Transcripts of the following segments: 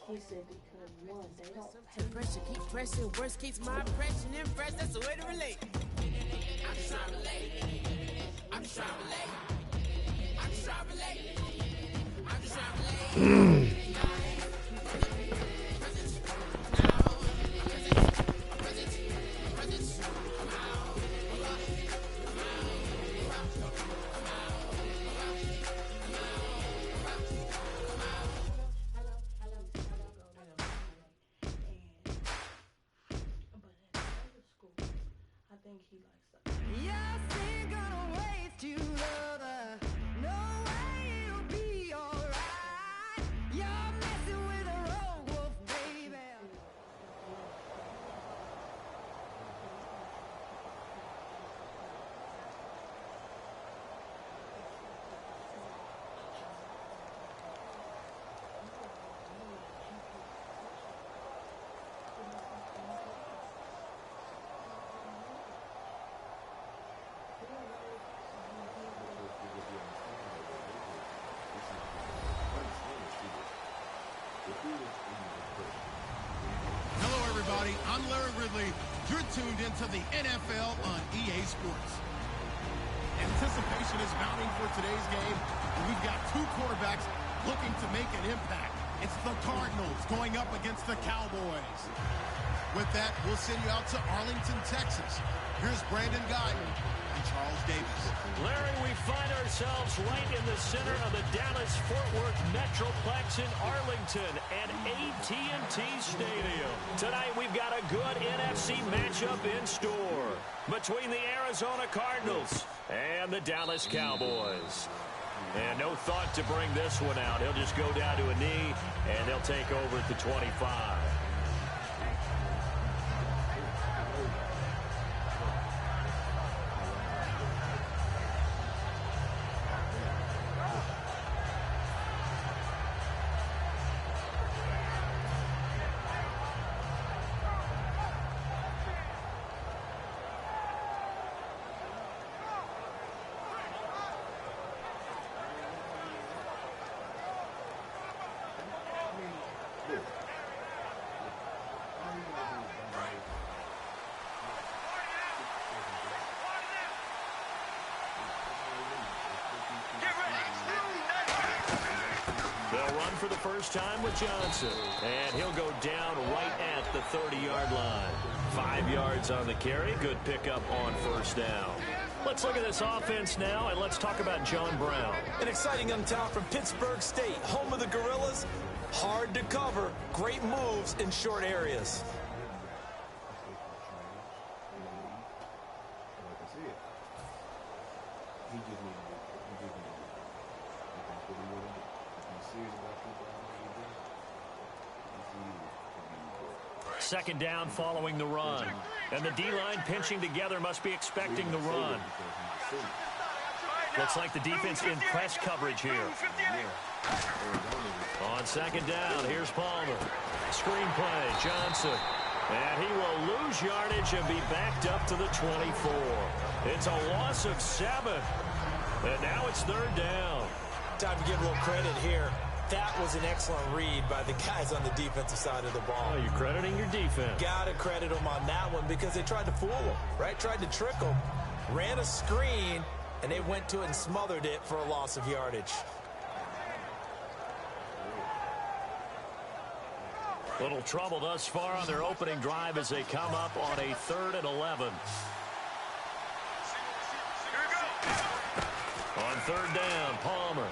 He said because one, they don't pay. Pressure keep pressing, worst keeps my impression impress. That's the way to relate. I'm just trying to relate. I'm just trying to relate. I'm just trying to relate. I'm just trying to relate. I think he likes that. Yes, ain't gonna waste you, lover. No way it'll be alright. You're messing with a rogue wolf, baby. Hello, everybody. I'm Larry Ridley. You're tuned into the NFL on EA Sports. Anticipation is mounting for today's game, and we've got two quarterbacks looking to make an impact. It's the Cardinals going up against the Cowboys. With that, we'll send you out to Arlington, Texas. Here's Brandon Guyton and Charles Davis. Larry, we find ourselves right in the center of the Dallas-Fort Worth Metroplex in Arlington at AT&T Stadium. Tonight, we've got a good NFC matchup in store between the Arizona Cardinals and the Dallas Cowboys. And no thought to bring this one out. He'll just go down to a knee, and they'll take over at the 25. They'll run for the first time with Johnson, and he'll go down right at the 30-yard line. 5 yards on the carry. Good pickup on first down. Let's look at this offense now, and let's talk about John Brown. An exciting young talent from Pittsburgh State, home of the Gorillas. Hard to cover, great moves in short areas. Second down following the run. And the D-line pinching together must be expecting the run. Looks like the defense in press coverage here. On second down, here's Palmer. Screen play, Johnson. And he will lose yardage and be backed up to the 24. It's a loss of 7. And now it's third down. Time to give a little credit here. That was an excellent read by the guys on the defensive side of the ball. Oh, you're crediting your defense. Got to credit them on that one because they tried to fool them, right? Tried to trick them. Ran a screen, and they went to it and smothered it for a loss of yardage. Little trouble thus far on their opening drive as they come up on a 3rd and 11. On third down, Palmer.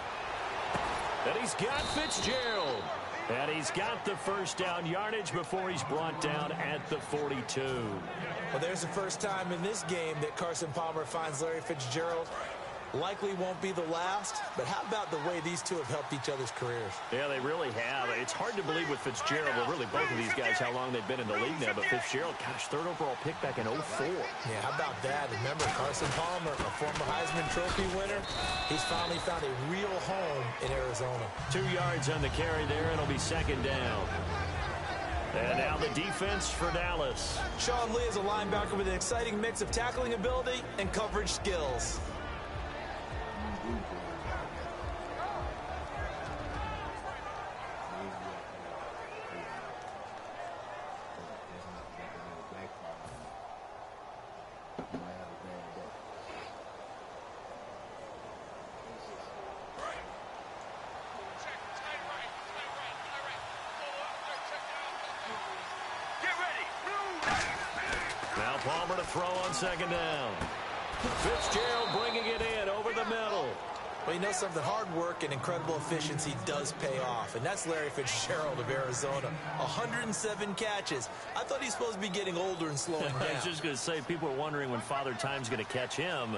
And he's got Fitzgerald. And he's got the first down yardage before he's brought down at the 42. Well, there's the first time in this game that Carson Palmer finds Larry Fitzgerald. Likely won't be the last, but how about the way these two have helped each other's careers? Yeah, they really have. It's hard to believe with Fitzgerald, well, really both of these guys, how long they've been in the league now. But Fitzgerald, gosh, 3rd overall pick back in 04. Yeah, how about that? Remember, Carson Palmer, a former Heisman Trophy winner, he's finally found a real home in Arizona. 2 yards on the carry there, and it'll be second down. And now the defense for Dallas. Sean Lee is a linebacker with an exciting mix of tackling ability and coverage skills. to throw on second down. Fitzgerald bringing it in over the middle. Well, you know something, hard work and incredible efficiency does pay off, and that's Larry Fitzgerald of Arizona. 107 catches. I thought he's supposed to be getting older and slowing down. I was just going to say, people are wondering when Father Time's going to catch him,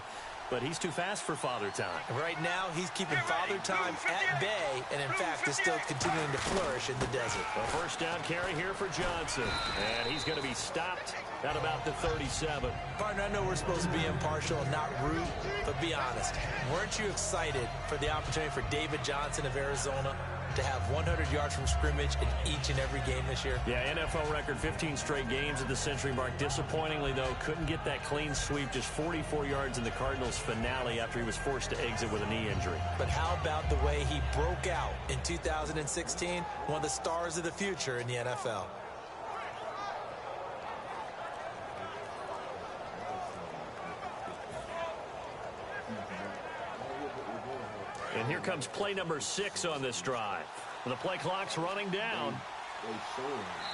but he's too fast for Father Time. Right now, he's keeping Father Time at bay, and in fact, is still continuing to flourish in the desert. A first down carry here for Johnson, and he's going to be stopped at about the 37. Partner, I know we're supposed to be impartial and not rude, but be honest. Weren't you excited for the opportunity for David Johnson of Arizona to have 100 yards from scrimmage in each and every game this year? Yeah, NFL record 15 straight games at the century mark. Disappointingly, though, couldn't get that clean sweep, just 44 yards in the Cardinals' finale after he was forced to exit with a knee injury. But how about the way he broke out in 2016? One of the stars of the future in the NFL. And here comes play number 6 on this drive. The play clock's running down.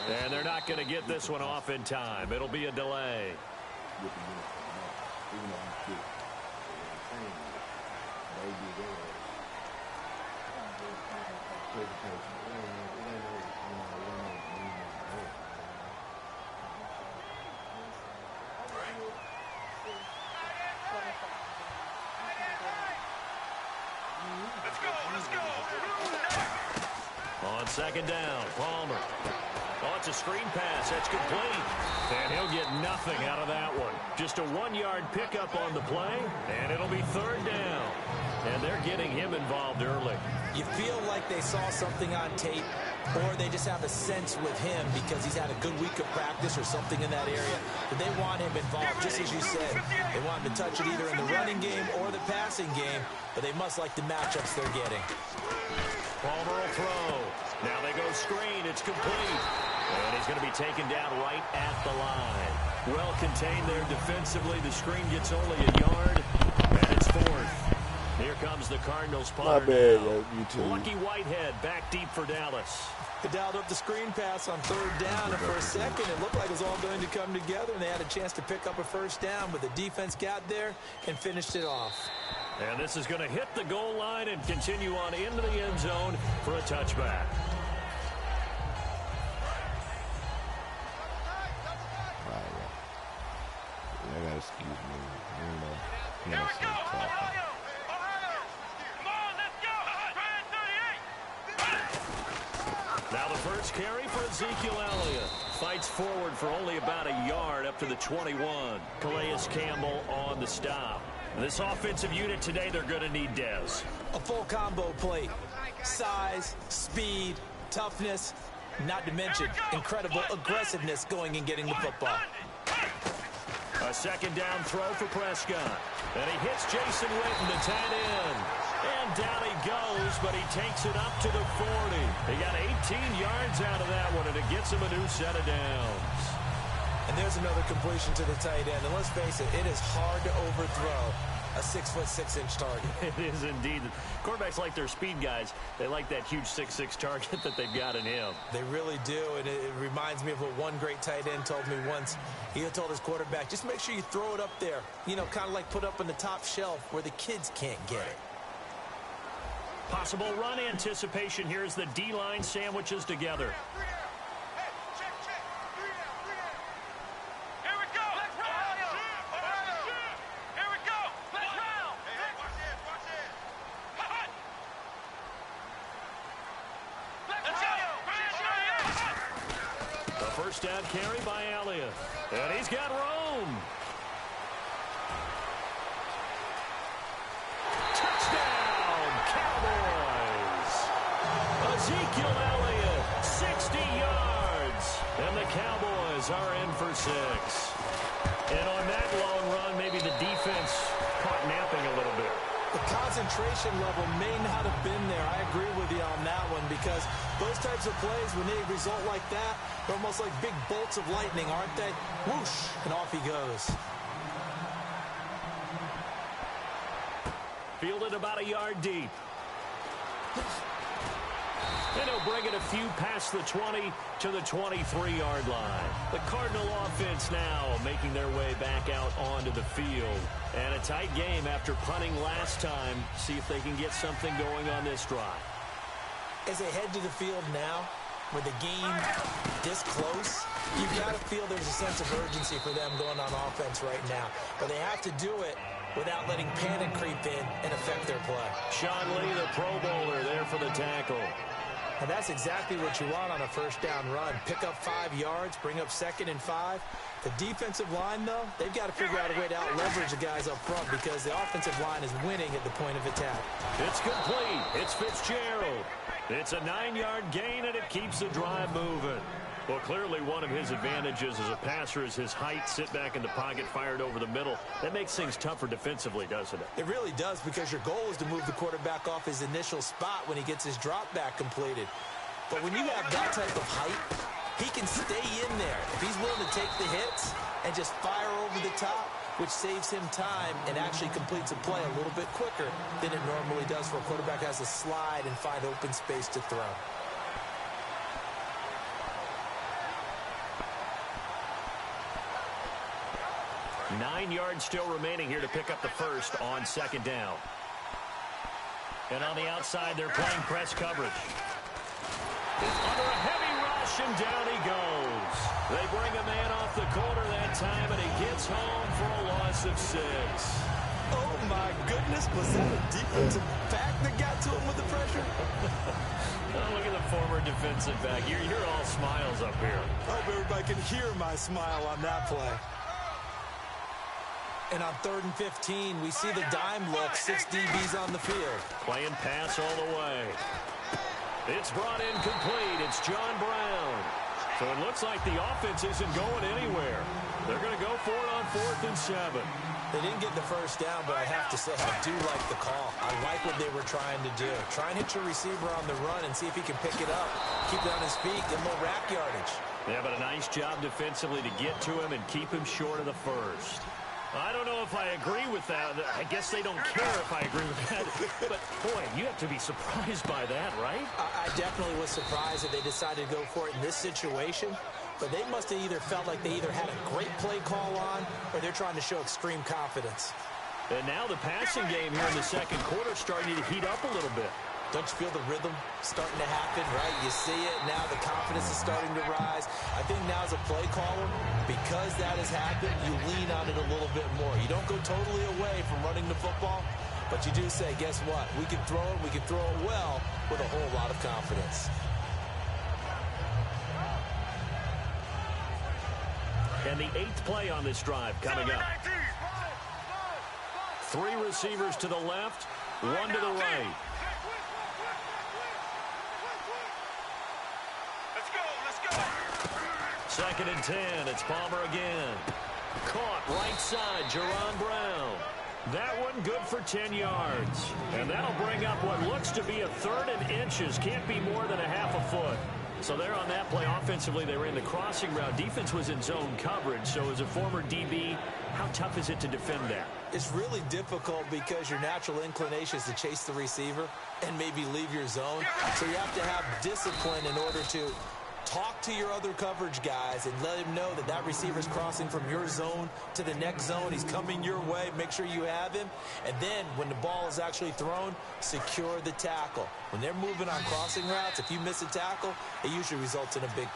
And they're not going to get this one off in time. It'll be a delay. On second down, Palmer. Oh, it's a screen pass. That's complete. And he'll get nothing out of that one. Just a 1-yard pickup on the play, and it'll be third down. And they're getting him involved early. You feel like they saw something on tape, or they just have a sense with him because he's had a good week of practice or something in that area, that they want him involved, just as you said. They want him to touch it either in the running game or the passing game, but they must like the matchups they're getting. Palmer will throw. Now they go screen. It's complete. And he's going to be taken down right at the line. Well contained there defensively. The screen gets only a yard, and it's fourth. Here comes the Cardinals punter. My bad, now. YouTube. Lucky Whitehead back deep for Dallas. They dialed up the screen pass on third down, and for a second it looked like it was all going to come together, and they had a chance to pick up a first down, but the defense got there and finished it off. And this is going to hit the goal line and continue on into the end zone for a touchback. I gotta excuse me. Here we go. Now the first carry for Ezekiel Elliott. Fights forward for only about a yard up to the 21. Calais Campbell on the stop. This offensive unit today, they're going to need Dez. A full combo plate. Size, speed, toughness, not to mention incredible aggressiveness going and getting the football. A second down throw for Prescott. And he hits Jason Witten, the tight end. And down he goes, but he takes it up to the 40. He got 18 yards out of that one, and it gets him a new set of downs. And there's another completion to the tight end. And let's face it, it is hard to overthrow a 6'6" target. It is indeed. Quarterbacks like their speed guys. They like that huge 6'6" target that they've got in him. They really do, and it reminds me of what one great tight end told me once. He told his quarterback, just make sure you throw it up there. You know, kind of like put up on the top shelf where the kids can't get it. Possible run anticipation here as the D-line sandwiches together. First down carry by Elliott. And he's got room. Touchdown, Cowboys. Ezekiel Elliott, 60 yards. And the Cowboys are in for 6. And on that long run, maybe the defense caught napping a little bit. The concentration level may not have been there. I agree with you on that one because those types of plays, when they result like that, they're almost like big bolts of lightning, aren't they? Whoosh, and off he goes. Fielded about a yard deep. And he'll They'll bring it a few past the 20 to the 23-yard line. The Cardinal offense now making their way back out onto the field. And a tight game after punting last time. See if they can get something going on this drive. As they head to the field now, with the game this close, you've got to feel there's a sense of urgency for them going on offense right now. But they have to do it without letting panic creep in and affect their play. Sean Lee, the Pro Bowler, there for the tackle. And that's exactly what you want on a first down run. Pick up 5 yards, bring up 2nd and 5. The defensive line, though, they've got to figure out a way to out-leverage the guys up front because the offensive line is winning at the point of attack. It's complete. It's Fitzgerald. It's a 9-yard gain, and it keeps the drive moving. Well, clearly one of his advantages as a passer is his height, sit back in the pocket, fired over the middle. That makes things tougher defensively, doesn't it? It really does, because your goal is to move the quarterback off his initial spot when he gets his drop back completed. But when you have that type of height, he can stay in there. If he's willing to take the hits and just fire over the top, which saves him time and actually completes a play a little bit quicker than it normally does for a quarterback who has to slide and find open space to throw. Nine yards still remaining here to pick up the first on 2nd down. And on the outside, they're playing press coverage. Under a heavy rush, and down he goes. They bring a man off the corner that time, and he gets home for a loss of 6. Oh, my goodness. Was that a defensive back that got to him with the pressure? Oh, look at the former defensive back. You're all smiles up here. I hope everybody can hear my smile on that play. And on 3rd and 15, we see the dime look, 6 DBs on the field. Playing pass all the way. It's brought in complete. It's John Brown. So it looks like the offense isn't going anywhere. They're going to go for it on 4th and 7. They didn't get the first down, but I have to say I do like the call. I like what they were trying to do. Try and hit your receiver on the run and see if he can pick it up. Keep it on his feet, get a little rack yardage. Yeah, but a nice job defensively to get to him and keep him short of the first. I don't know if I agree with that. I guess they don't care if I agree with that. But, boy, you have to be surprised by that, right? I definitely was surprised that they decided to go for it in this situation. But they must have either felt like they either had a great play call on or they're trying to show extreme confidence. And now the passing game here in the second quarter starting to heat up a little bit. Don't you feel the rhythm starting to happen, right? You see it now, the confidence is starting to rise. I think now as a play caller, because that has happened, you lean on it a little bit more. You don't go totally away from running the football, but you do say, guess what? We can throw it well with a whole lot of confidence. And the 8th play on this drive coming up. 3 receivers to the left, 1 to the right. Second and 10. It's Palmer again. Caught right side, Jerron Brown. That one good for 10 yards. And that'll bring up what looks to be a 3rd and inches. Can't be more than a half a foot. So there on that play, offensively, they ran the crossing route. Defense was in zone coverage. So as a former DB, how tough is it to defend that? It's really difficult because your natural inclination is to chase the receiver and maybe leave your zone. So you have to have discipline in order to talk to your other coverage guys and let him know that that receiver's crossing from your zone to the next zone. He's coming your way. Make sure you have him. And then when the ball is actually thrown, secure the tackle. When they're moving on crossing routes, if you miss a tackle, it usually results in a big...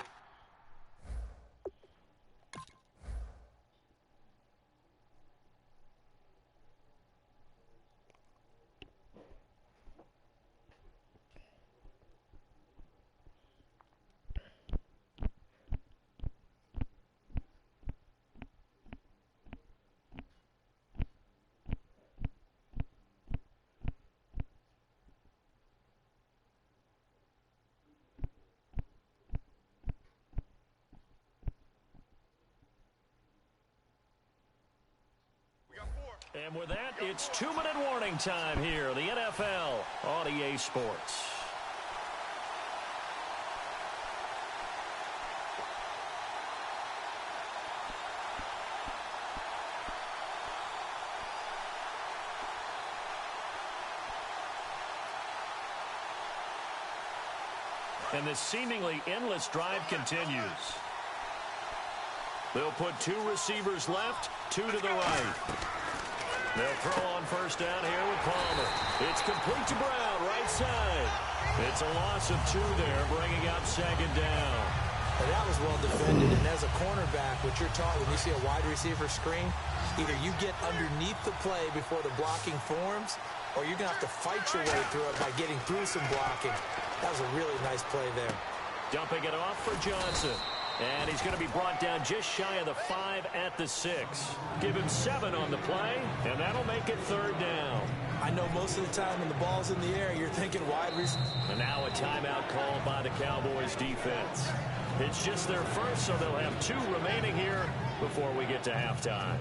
And with that, it's 2-minute warning time here, the NFL on EA Sports. And this seemingly endless drive continues. They'll put 2 receivers left, 2 to the right. They'll throw on first down here with Palmer. It's complete to Brown, right side. It's a loss of 2 there, bringing up second down. Well, that was well defended, and as a cornerback, what you're taught when you see a wide receiver screen, either you get underneath the play before the blocking forms, or you're going to have to fight your way through it by getting through some blocking. That was a really nice play there. Dumping it off for Johnson. And he's going to be brought down just shy of the 5 at the 6. Give him 7 on the play, and that'll make it third down. I know most of the time when the ball's in the air, you're thinking wide receiver. And now a timeout called by the Cowboys defense. It's just their first, so they'll have 2 remaining here before we get to halftime.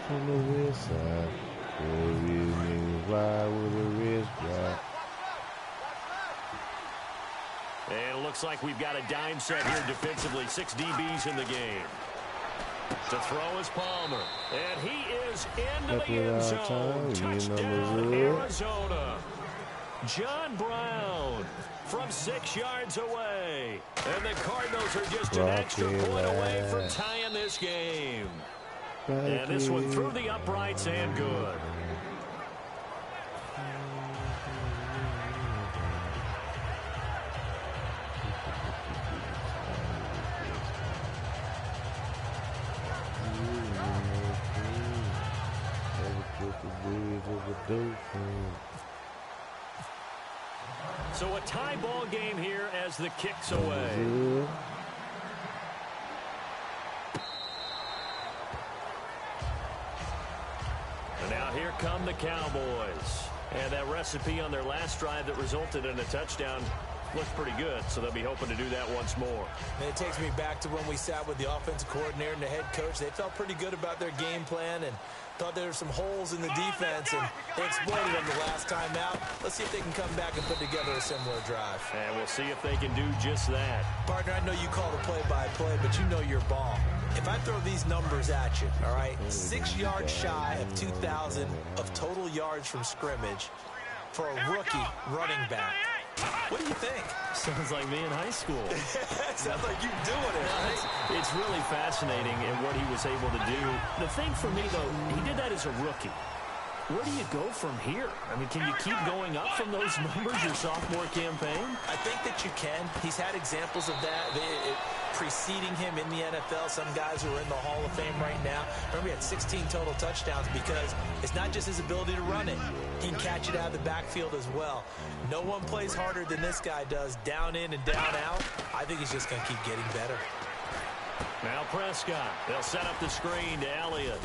From the west side, where real niggas ride with a wrist drop. And it looks like we've got a dime set here defensively. 6 DBs in the game. To throw is Palmer. And he is into the end zone. Touchdown, Arizona. John Brown from 6 yards away. And the Cardinals are just an extra point away from tying this game. And this one through the uprights and good. So a tie ball game here as the kick's away. And now here come the Cowboys. And that recipe on their last drive that resulted in a touchdown looks pretty good, so they'll be hoping to do that once more. And it takes me back to when we sat with the offensive coordinator and the head coach. They felt pretty good about their game plan and thought there were some holes in the defense, and they exploited them the last time out. Let's see if they can come back and put together a similar drive. And we'll see if they can do just that. Partner, I know you call the play-by-play, but you know your ball. If I throw these numbers at you, all right, 6 yards shy of 2,000 of total yards from scrimmage for a rookie running back. What do you think? Sounds like me in high school. Sounds like you doing it, right? It's really fascinating in what he was able to do. The thing for me, though, he did that as a rookie. Where do you go from here? I mean, can you keep going up from those numbers your sophomore campaign? I think that you can. He's had examples of that preceding him in the NFL. Some guys who are in the Hall of Fame right now. Remember, he had 16 total touchdowns because it's not just his ability to run it. He can catch it out of the backfield as well. No one plays harder than this guy does, down in and down out. I think he's just going to keep getting better. Now Prescott. They'll set up the screen to Elliott.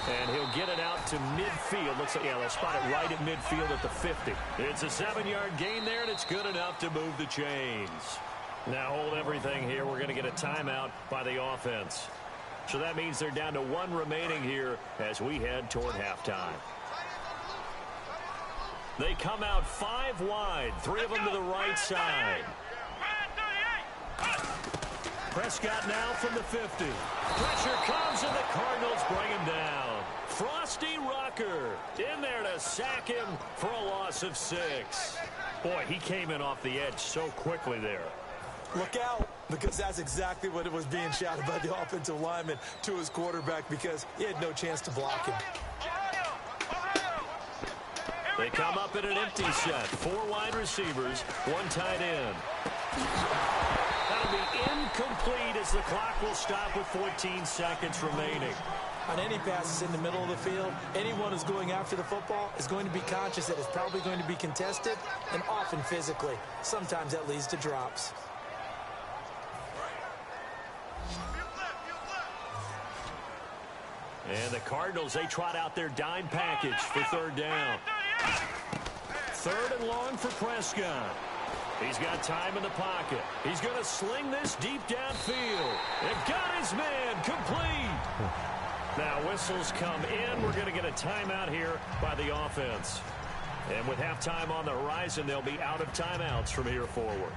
And he'll get it out to midfield. Looks like, yeah, they'll spot it right at midfield at the 50. It's a 7-yard gain there, and it's good enough to move the chains. Now hold everything here. We're going to get a timeout by the offense. So that means they're down to 1 remaining here as we head toward halftime. They come out 5 wide, 3 of them to the right side. Prescott now from the 50. Pressure comes, and the Cardinals bring him down. Frosty Rucker in there to sack him for a loss of 6. Boy, he came in off the edge so quickly there. Look out, because that's exactly what it was being shouted by the offensive lineman to his quarterback, because he had no chance to block him. They come up in an empty set. 4 wide receivers, 1 tight end. That'll be incomplete as the clock will stop with 14 seconds remaining. On any passes in the middle of the field, anyone who's going after the football is going to be conscious that it's probably going to be contested, and often physically. Sometimes that leads to drops. And the Cardinals, they trot out their dime package for 3rd down. 3rd and long for Prescott. He's got time in the pocket. He's going to sling this deep downfield. And got his man complete. Now whistles come in. We're going to get a timeout here by the offense. And with halftime on the horizon, they'll be out of timeouts from here forward.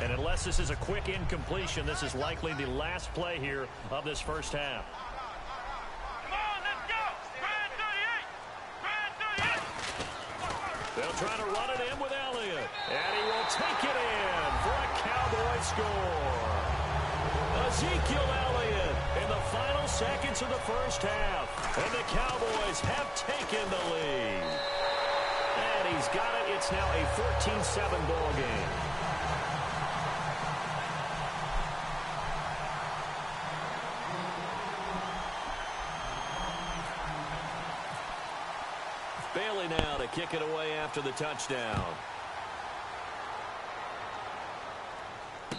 And Unless this is a quick incompletion, this is likely the last play here of this first half. They'll try to run it in with Elliott. And he will take it in for a Cowboy score. Ezekiel Elliott in the final seconds of the first half. And the Cowboys have taken the lead. And he's got it. It's now a 14-7 ball game. Bailey now to kick it away after the touchdown.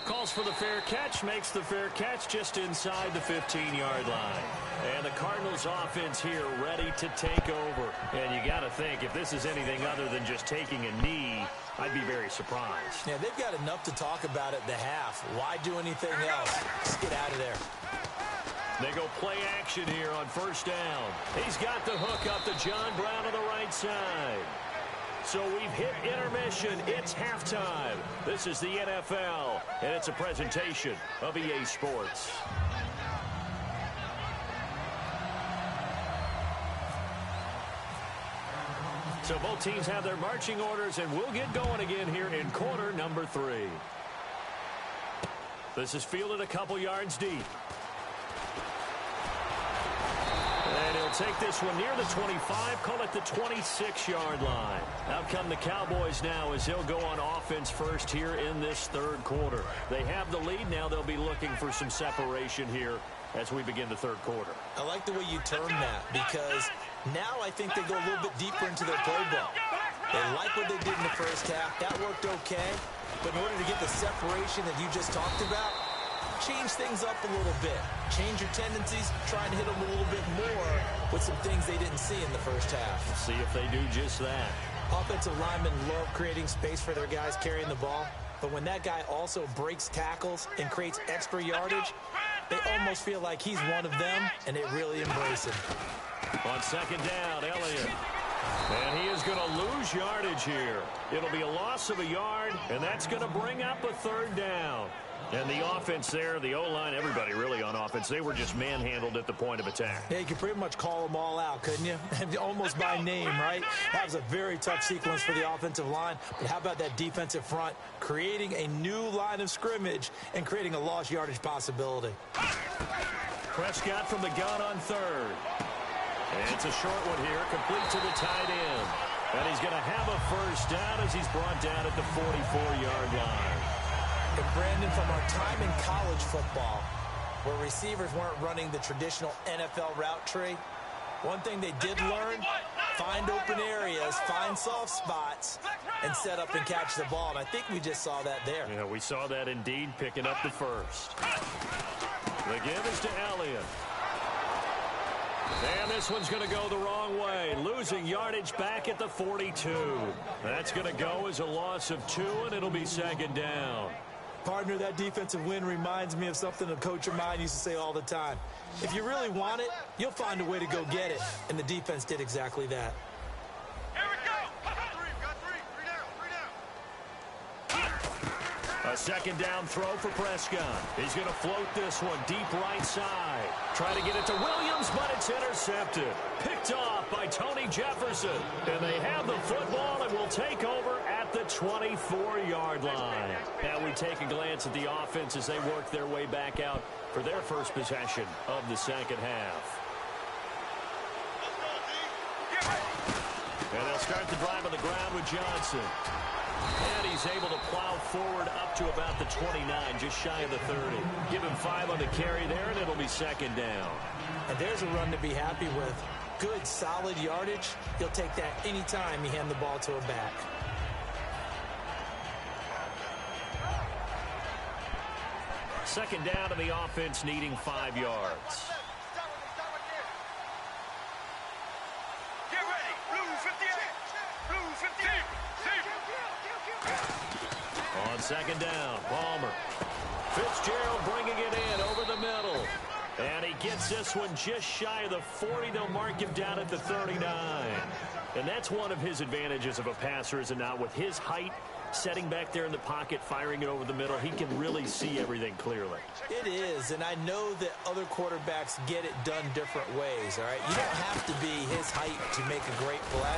Calls for the fair catch, makes the fair catch just inside the 15-yard line. And the Cardinals offense here ready to take over. And you got to think, if this is anything other than just taking a knee, I'd be very surprised. Yeah, they've got enough to talk about at the half. Why do anything else? Just get out of there. They go play action here on first down. He's got the hook up to John Brown on the right side. So we've hit intermission. It's halftime. This is the NFL, and it's a presentation of EA Sports. So both teams have their marching orders, and we'll get going again here in quarter number 3. This is fielded a couple yards deep. And he'll take this one near the 25, call it the 26-yard line. Out come the Cowboys now as they'll go on offense first here in this third quarter. They have the lead. Now they'll be looking for some separation here as we begin the third quarter. I like the way you term that because now I think they go a little bit deeper into their playbook. They like what they did in the first half. That worked okay. But in order to get the separation that you just talked about, change things up a little bit. Change your tendencies, try and hit them a little bit more with some things they didn't see in the first half. See if they do just that. Offensive linemen love creating space for their guys carrying the ball, but when that guy also breaks tackles and creates extra yardage, they almost feel like he's one of them, and they really embrace him. On second down, Elliott. And he is going to lose yardage here. It'll be a loss of a yard, and that's going to bring up a third down. And the offense there, the O-line, everybody really on offense, they were just manhandled at the point of attack. Yeah, you could pretty much call them all out, couldn't you? Almost by name, right? That was a very tough sequence for the offensive line. But how about that defensive front creating a new line of scrimmage and creating a lost yardage possibility? Prescott from the gun on third. And it's a short one here, complete to the tight end. And he's going to have a first down as he's brought down at the 44-yard line. And Brandon, from our time in college football, where receivers weren't running the traditional NFL route tree, one thing they did learn, find open areas, find soft spots, and set up and catch the ball. And I think we just saw that there. Yeah, we saw that indeed, picking up the first. The give is to Elliott. And this one's going to go the wrong way. Losing yardage back at the 42. That's going to go as a loss of 2, and it'll be second down. Partner, that defensive win reminds me of something a coach of mine used to say all the time. If you really want it, you'll find a way to go get it. And the defense did exactly that. Here we go. Got three down. A second down throw for Prescott. He's going to float this one deep right side. Try to get it to Williams, but it's intercepted. Picked off by Tony Jefferson. And they have the football and will take over at the 24-yard line. Now we take a glance at the offense as they work their way back out for their first possession of the second half. And they'll start the drive on the ground with Johnson. And he's able to plow forward up to about the 29, just shy of the 30. Give him 5 on the carry there, and it'll be second down. And there's a run to be happy with. Good, solid yardage. He'll take that anytime you hand the ball to a back. Second down to the offense, needing 5 yards. Get ready. Blue 58. Blue 58. On second down, Palmer. Fitzgerald bringing it in over the middle. And he gets this one just shy of the 40. They'll mark him down at the 39. And that's one of his advantages of a passer, is it not? With his height, setting back there in the pocket, firing it over the middle. He can really see everything clearly. It is, and I know that other quarterbacks get it done different ways, all right? You don't have to be his height to make a great play,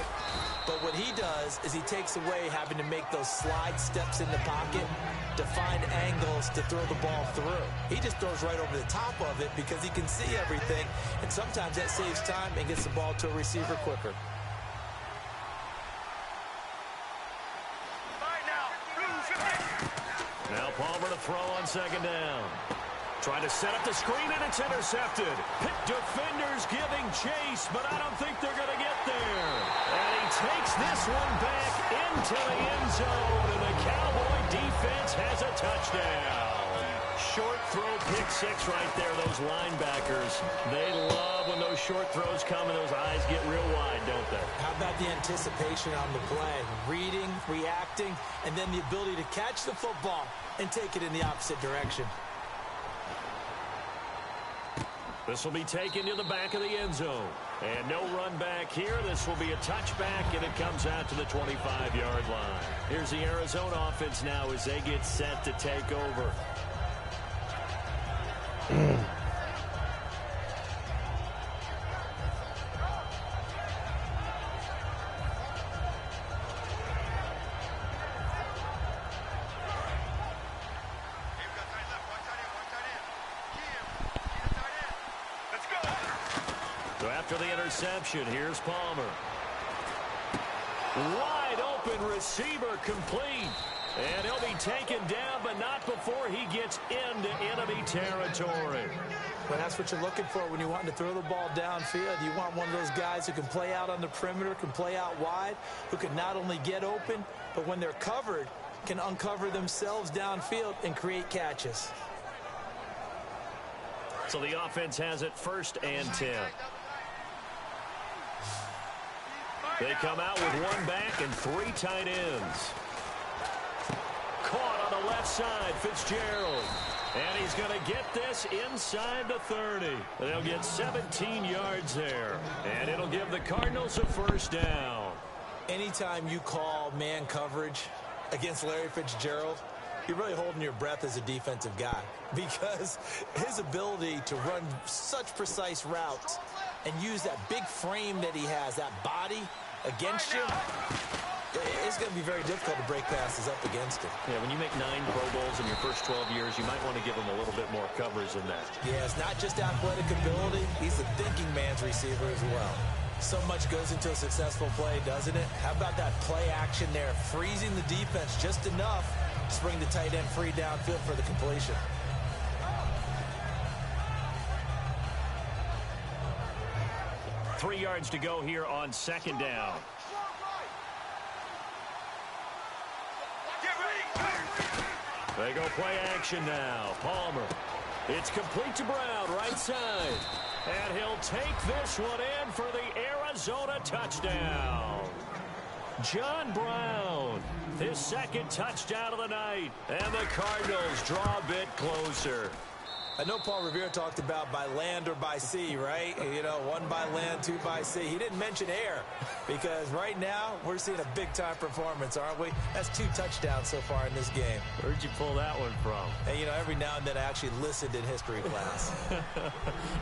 but what he does is he takes away having to make those slide steps in the pocket to find angles to throw the ball through. He just throws right over the top of it because he can see everything, and sometimes that saves time and gets the ball to a receiver quicker. Now Palmer to throw on second down. Trying to set up the screen, and it's intercepted. Defenders giving chase, but I don't think they're going to get there. And he takes this one back into the end zone, and the Cowboy defense has a touchdown. Short throw, pick six right there, those linebackers. They love when those short throws come and those eyes get real wide, don't they? How about the anticipation on the play? Reading, reacting, and then the ability to catch the football and take it in the opposite direction. This will be taken to the back of the end zone. And no run back here. This will be a touchback, and it comes out to the 25-yard line. Here's the Arizona offense now as they get set to take over. So after the interception, here's Palmer. Wide open receiver complete. And he'll be taken down, but not before he gets into enemy territory. Well, that's what you're looking for when you want to throw the ball downfield. You want one of those guys who can play out on the perimeter, can play out wide, who can not only get open, but when they're covered, can uncover themselves downfield and create catches. So the offense has it 1st and 10. They come out with one back and 3 tight ends. Caught on the left side, Fitzgerald. And he's going to get this inside the 30. They'll get 17 yards there. And it'll give the Cardinals a 1st down. Anytime you call man coverage against Larry Fitzgerald, you're really holding your breath as a defensive guy, because his ability to run such precise routes and use that big frame that he has, that body against you, it's going to be very difficult to break passes up against him. Yeah, when you make 9 Pro Bowls in your first 12 years, you might want to give him a little bit more coverage than that. Yeah, it's not just athletic ability. He's a thinking man's receiver as well. So much goes into a successful play, doesn't it? How about that play action there, freezing the defense just enough to bring the tight end free downfield for the completion. Three yards to go here on second down. They go play action now. Palmer. It's complete to Brown, right side. And he'll take this one in for the Arizona touchdown. John Brown, his 2nd touchdown of the night. And the Cardinals draw a bit closer. I know Paul Revere talked about by land or by sea, right? You know, 1 by land, 2 by sea. He didn't mention air, because right now we're seeing a big-time performance, aren't we? That's 2 touchdowns so far in this game. Where'd you pull that one from? And, you know, every now and then I actually listened in history class.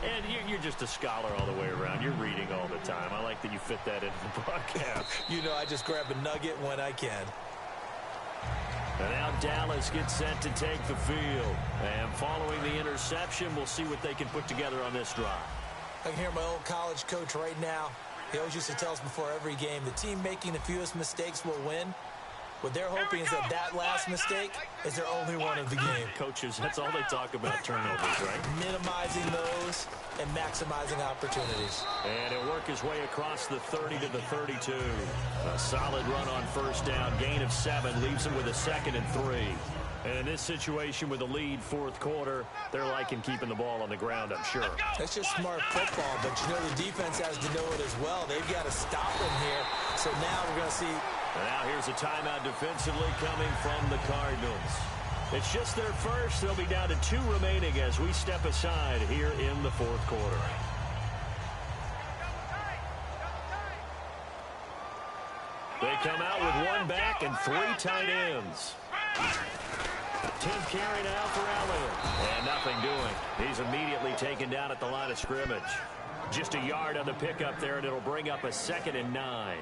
And you're just a scholar all the way around. You're reading all the time. I like that you fit that into the broadcast. You know, I just grab a nugget when I can. And now Dallas gets set to take the field. And following the interception, we'll see what they can put together on this drive. I can hear my old college coach right now. He always used to tell us before every game, the team making the fewest mistakes will win. What they're hoping is that last mistake is their only one of the game. Coaches, that's all they talk about, turnovers, right? Minimizing those and maximizing opportunities. And he'll work his way across the 30 to the 32. A solid run on 1st down. Gain of 7 leaves him with a 2nd and 3. And in this situation with a lead 4th quarter, they're liking keeping the ball on the ground, I'm sure. That's just smart football, but you know the defense has to know it as well. They've got to stop him here. So now we're going to see. And now here's a timeout defensively coming from the Cardinals. It's just their first. They'll be down to 2 remaining as we step aside here in the 4th quarter. They come out with one back and 3 tight ends. 10th carry now for Elliott. And nothing doing. He's immediately taken down at the line of scrimmage. Just a yard on the pickup there, and it'll bring up a 2nd and 9.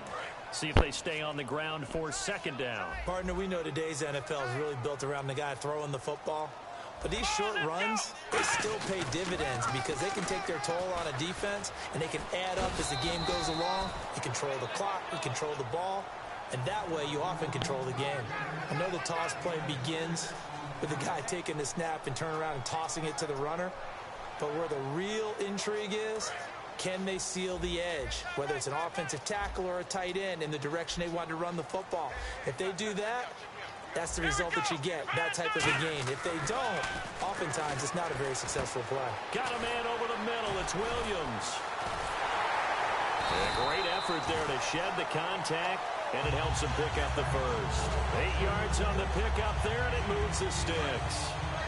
See if they stay on the ground for 2nd down. Partner, we know today's NFL is really built around the guy throwing the football. But these short runs, they still pay dividends because they can take their toll on a defense, and they can add up as the game goes along. You control the clock, you control the ball, and that way you often control the game. I know the toss play begins with the guy taking the snap and turning around and tossing it to the runner. But where the real intrigue is, can they seal the edge, whether it's an offensive tackle or a tight end, in the direction they want to run the football? If they do that, that's the result that you get, that type of a game. If they don't, oftentimes it's not a very successful play. Got a man over the middle. It's Williams. And a great effort there to shed the contact, and it helps him pick up the first. 8 yards on the pickup there, and it moves the sticks.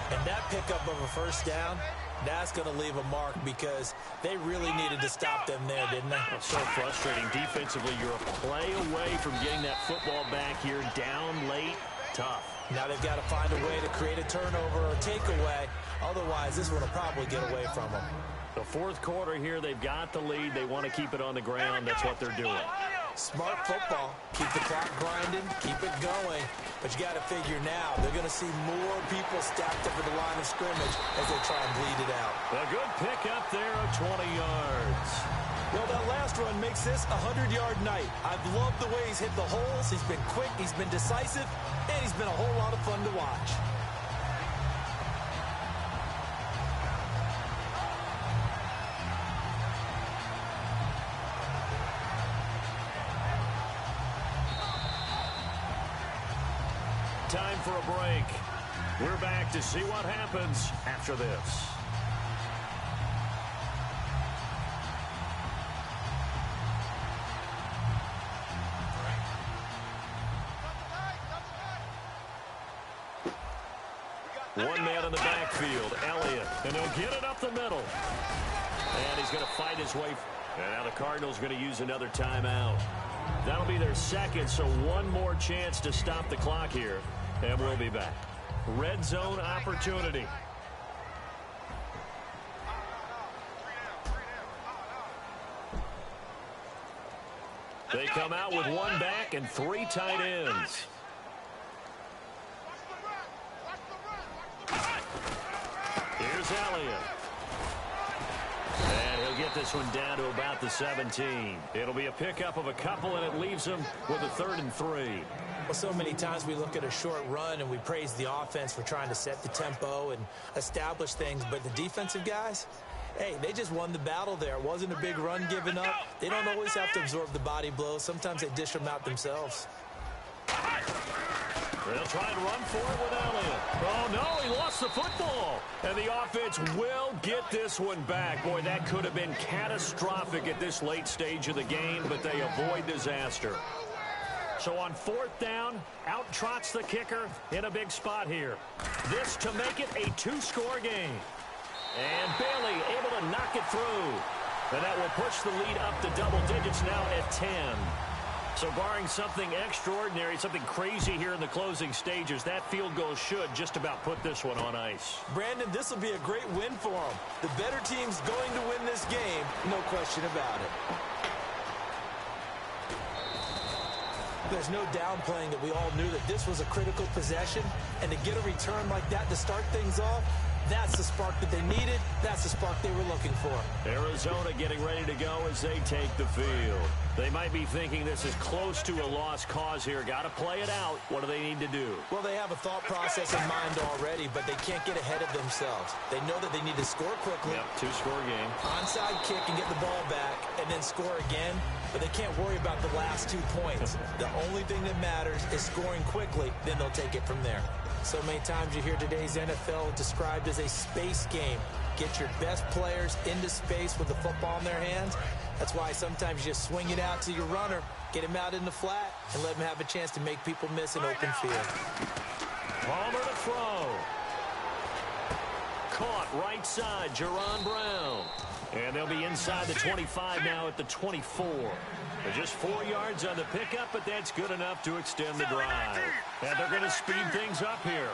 And that pickup of a first down, that's going to leave a mark because they really needed to stop them there, didn't they? It's so frustrating. Defensively, you're a play away from getting that football back here, down late. Tough. Now they've got to find a way to create a turnover or takeaway. Otherwise, this one will probably get away from them. The 4th quarter here, they've got the lead. They want to keep it on the ground. That's what they're doing. Smart football. Keep the clock grinding. Keep it going. But you got to figure now, they're going to see more people stacked up at the line of scrimmage as they try and bleed it out. A good pickup there of 20 yards. Well, that last run makes this a 100-yard night. I've loved the way he's hit the holes. He's been quick, he's been decisive, and he's been a whole lot of fun to watch. Time for a break. We're back to see what happens after this. One man in the backfield, Elliott, and he'll get it up the middle. And he's going to fight his way. And now the Cardinals going to use another timeout. That'll be their 2nd, so one more chance to stop the clock here. And we'll be back. Red zone opportunity. They come out with one back and 3 tight ends. Here's Elliott. And he'll get this one down to about the 17. It'll be a pickup of a couple, and it leaves him with a 3rd and 3. Well, so many times we look at a short run and we praise the offense for trying to set the tempo and establish things, but the defensive guys, hey, they just won the battle there. It wasn't a big run given up. They don't always have to absorb the body blows. Sometimes they dish them out themselves. They'll try and run for it with Elliott. Oh, no, he lost the football. And the offense will get this one back. Boy, that could have been catastrophic at this late stage of the game, but they avoid disaster. So on 4th down, out trots the kicker in a big spot here. This to make it a 2-score game. And Bailey able to knock it through. And that will push the lead up to double digits now at 10. So barring something extraordinary, something crazy here in the closing stages, that field goal should just about put this one on ice. Brandon, this will be a great win for them. The better team's going to win this game, no question about it. There's no downplaying that we all knew that this was a critical possession, and to get a return like that to start things off, that's the spark that they needed. That's the spark they were looking for. Arizona getting ready to go as they take the field. They might be thinking this is close to a lost cause here. Got to play it out. What do they need to do? Well, they have a thought process in mind already, but they can't get ahead of themselves. They know that they need to score quickly. Yep, 2-score game. Onside kick and get the ball back, and then score again. But they can't worry about the last 2 points. The only thing that matters is scoring quickly. Then they'll take it from there. So many times you hear today's NFL described as a space game. Get your best players into space with the football in their hands. That's why sometimes you just swing it out to your runner, get him out in the flat, and let him have a chance to make people miss an open field. Palmer to throw. caught right side, Jerron Brown. And they'll be inside the 25 now at the 24. They're just 4 yards on the pickup, but that's good enough to extend the drive. And they're going to speed things up here.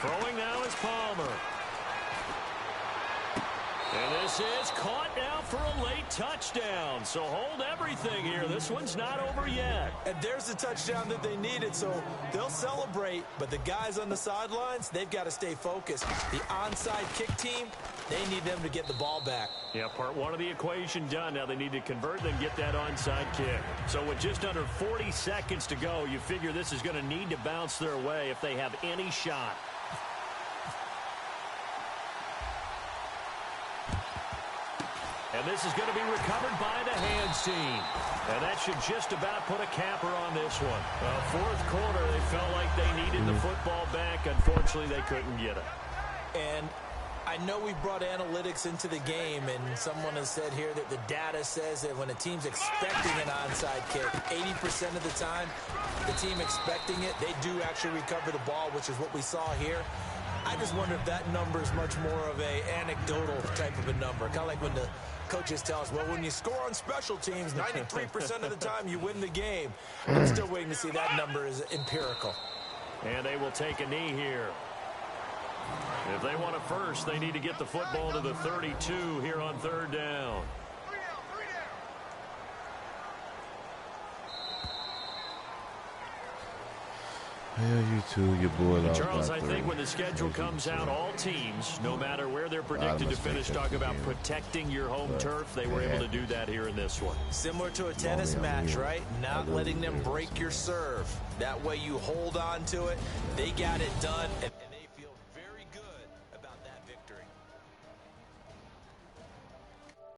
Throwing now is Palmer. And this is caught now for a late touchdown. So hold everything here. This one's not over yet. And there's the touchdown that they needed, so they'll celebrate. But the guys on the sidelines, they've got to stay focused. The onside kick team, they need them to get the ball back. Yeah, part one of the equation done. Now they need to convert and get that onside kick. So with just under 40 seconds to go, you figure this is going to need to bounce their way if they have any shot. And this is going to be recovered by the hands team. And that should just about put a capper on this one. Fourth quarter, they felt like they needed the football back. Unfortunately, they couldn't get it. And I know we brought analytics into the game, and someone has said here that the data says that when a team's expecting an onside kick, 80% of the time, the team expecting it, they do actually recover the ball, which is what we saw here. I just wonder if that number is much more of a anecdotal type of a number. Kind of like when the coaches tell us, well, when you score on special teams, 93% of the time you win the game. I'm still waiting to see that number is empirical. And they will take a knee here. If they want a first, they need to get the football to the 32 here on third down. Yeah, you too. Your boy. Charles, I think when the schedule comes out, all teams, no matter where they're predicted to finish, talk about protecting your home turf. They were able to do that here in this one. Similar to a tennis match, right? Not letting them break your serve. That way you hold on to it. They got it done.